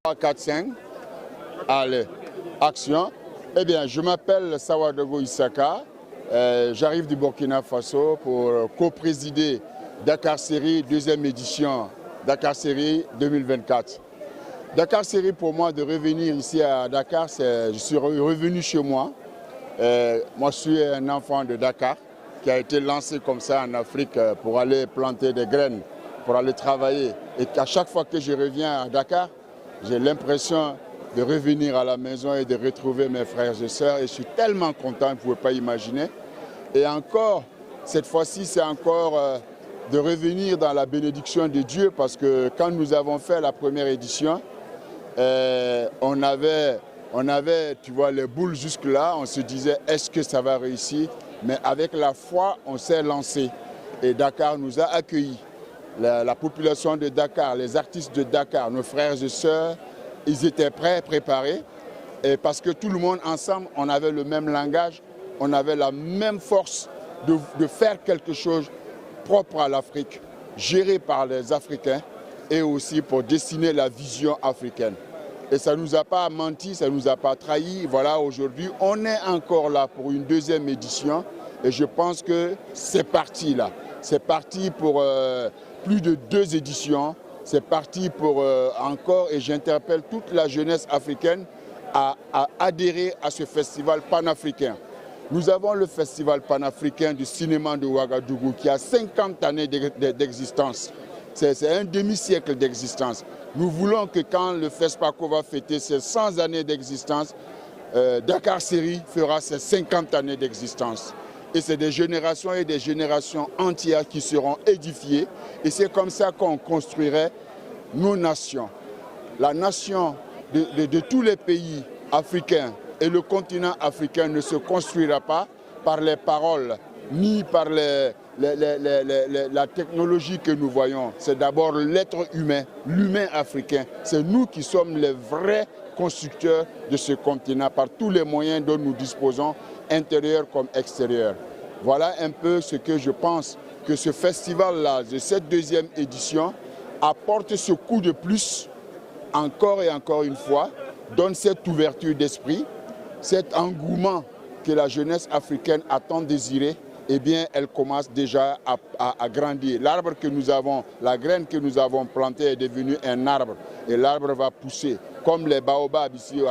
3-4-5, allez, action. Eh bien, je m'appelle Sawadogo Isaka, j'arrive du Burkina Faso pour co-présider Dakar Série, deuxième édition, Dakar Série 2024. Dakar Série, pour moi, de revenir ici à Dakar, je suis revenu chez moi. Moi, je suis un enfant de Dakar qui a été lancé comme ça en Afrique pour aller planter des graines, pour aller travailler. Et qu'à chaque fois que je reviens à Dakar, j'ai l'impression de revenir à la maison et de retrouver mes frères et sœurs. Et je suis tellement content, vous ne pouvez pas imaginer. Et encore, cette fois-ci, c'est encore de revenir dans la bénédiction de Dieu, parce que quand nous avons fait la première édition, on avait, tu vois, les boules jusque-là. On se disait, est-ce que ça va réussir? Mais avec la foi, on s'est lancé. Et Dakar nous a accueillis. La population de Dakar, les artistes de Dakar, nos frères et sœurs, ils étaient prêts, préparés. Et parce que tout le monde ensemble, on avait le même langage, on avait la même force de faire quelque chose propre à l'Afrique, géré par les Africains et aussi pour dessiner la vision africaine. Et ça ne nous a pas menti, ça ne nous a pas trahi. Voilà, aujourd'hui, on est encore là pour une deuxième édition et je pense que c'est parti là. C'est parti pour plus de 2 éditions. C'est parti pour encore, et j'interpelle toute la jeunesse africaine à adhérer à ce festival panafricain. Nous avons le festival panafricain du cinéma de Ouagadougou qui a 50 années d'existence. C'est un demi-siècle d'existence. Nous voulons que quand le FESPACO va fêter ses 100 années d'existence, Dakar Série fera ses 50 années d'existence. Et c'est des générations et des générations entières qui seront édifiées. Et c'est comme ça qu'on construirait nos nations. La nation de tous les pays africains et le continent africain ne se construira pas par les paroles, ni par la technologie que nous voyons. C'est d'abord l'être humain, l'humain africain. C'est nous qui sommes les vrais constructeurs de ce continent par tous les moyens dont nous disposons, intérieur comme extérieur. Voilà un peu ce que je pense que ce festival-là, de cette deuxième édition, apporte ce coup de plus, encore et encore une fois, donne cette ouverture d'esprit, cet engouement que la jeunesse africaine a tant désiré, eh bien, elle commence déjà à grandir. L'arbre que nous avons, la graine que nous avons plantée est devenue un arbre. Et l'arbre va pousser, comme les baobabs ici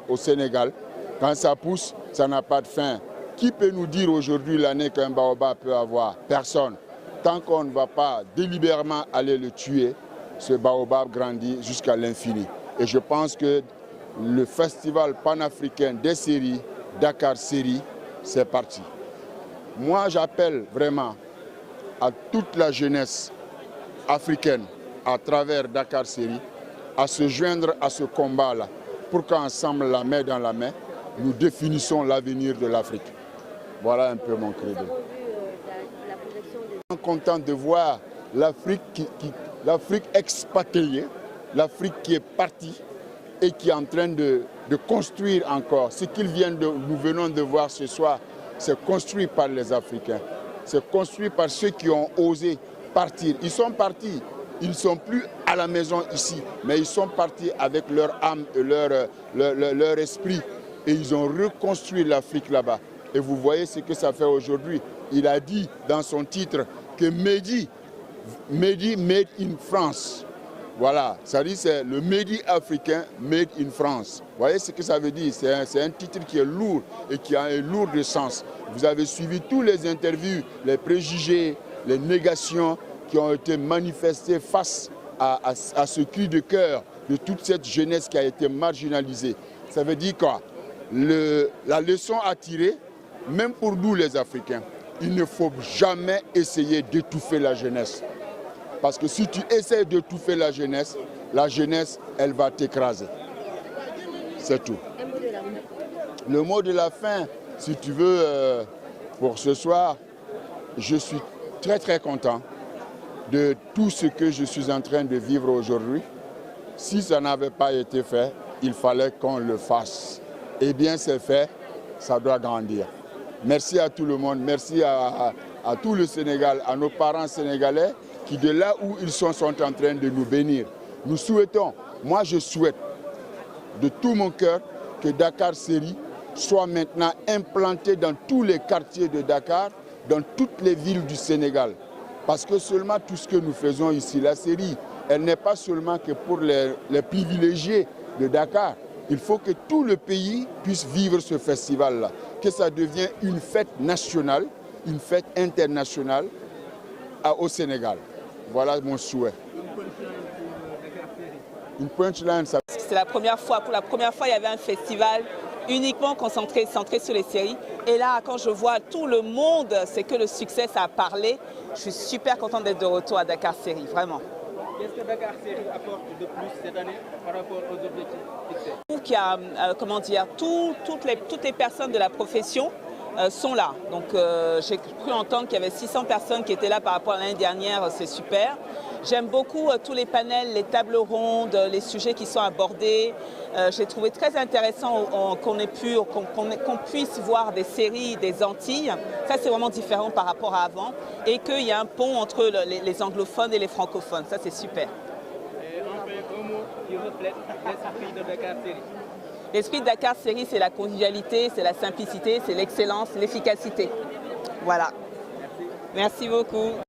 au Sénégal. Quand ça pousse, ça n'a pas de fin. Qui peut nous dire aujourd'hui l'année qu'un baobab peut avoir? Personne. Tant qu'on ne va pas délibérément aller le tuer, ce baobab grandit jusqu'à l'infini. Et je pense que le festival panafricain des séries, Dakar Série, c'est parti. Moi, j'appelle vraiment à toute la jeunesse africaine à travers Dakar Série à se joindre à ce combat-là pour qu'ensemble, la main dans la main, nous définissons l'avenir de l'Afrique. Voilà un peu mon credo. Je suis content de voir l'Afrique expatriée, l'Afrique qui est partie et qui est en train de construire encore. Ce nous venons de voir ce soir, c'est construit par les Africains. C'est construit par ceux qui ont osé partir. Ils sont partis. Ils ne sont plus à la maison ici, mais ils sont partis avec leur âme et leur esprit. Et ils ont reconstruit l'Afrique là-bas. Et vous voyez ce que ça fait aujourd'hui. Il a dit dans son titre que Mehdi made in France. Voilà, ça dit c'est le Mehdi africain made in France. Vous voyez ce que ça veut dire? C'est un titre qui est lourd et qui a un lourd de sens. Vous avez suivi tous les interviews, les préjugés, les négations qui ont été manifestées face à ce cri de cœur de toute cette jeunesse qui a été marginalisée. Ça veut dire quoi? La leçon à tirer, même pour nous les Africains, il ne faut jamais essayer d'étouffer la jeunesse. Parce que si tu essaies d'étouffer la jeunesse, elle va t'écraser. C'est tout. Le mot de la fin, si tu veux, pour ce soir, je suis très très content de tout ce que je suis en train de vivre aujourd'hui. Si ça n'avait pas été fait, il fallait qu'on le fasse. Eh bien, c'est fait, ça doit grandir. Merci à tout le monde, merci à tout le Sénégal, à nos parents sénégalais qui, de là où ils sont en train de nous bénir. Nous souhaitons, moi je souhaite de tout mon cœur que Dakar Série soit maintenant implanté dans tous les quartiers de Dakar, dans toutes les villes du Sénégal. Parce que seulement tout ce que nous faisons ici, la série, elle n'est pas seulement que pour les privilégiés de Dakar. Il faut que tout le pays puisse vivre ce festival-là, que ça devienne une fête nationale, une fête internationale au Sénégal. Voilà mon souhait. Une punchline, ça... C'est la première fois, pour la première fois, il y avait un festival uniquement centré sur les séries. Et là, quand je vois tout le monde, c'est que le succès, ça a parlé. Je suis super contente d'être de retour à Dakar Série, vraiment. Qu'est-ce que Dakar Série apporte de plus cette année par rapport aux objectifs fixés? Je trouve qu'il y a, comment dire, toutes les personnes de la profession sont là. Donc j'ai cru entendre qu'il y avait 600 personnes qui étaient là par rapport à l'année dernière, c'est super. J'aime beaucoup tous les panels, les tables rondes, les sujets qui sont abordés. J'ai trouvé très intéressant qu'on puisse voir des séries des Antilles. Ça, c'est vraiment différent par rapport à avant. Et qu'il y a un pont entre les anglophones et les francophones. Ça, c'est super. Et enfin, un mot qui reflète l'esprit de Dakar Série. L'esprit de Dakar Série, c'est la convivialité, c'est la simplicité, c'est l'excellence, l'efficacité. Voilà. Merci. Merci beaucoup.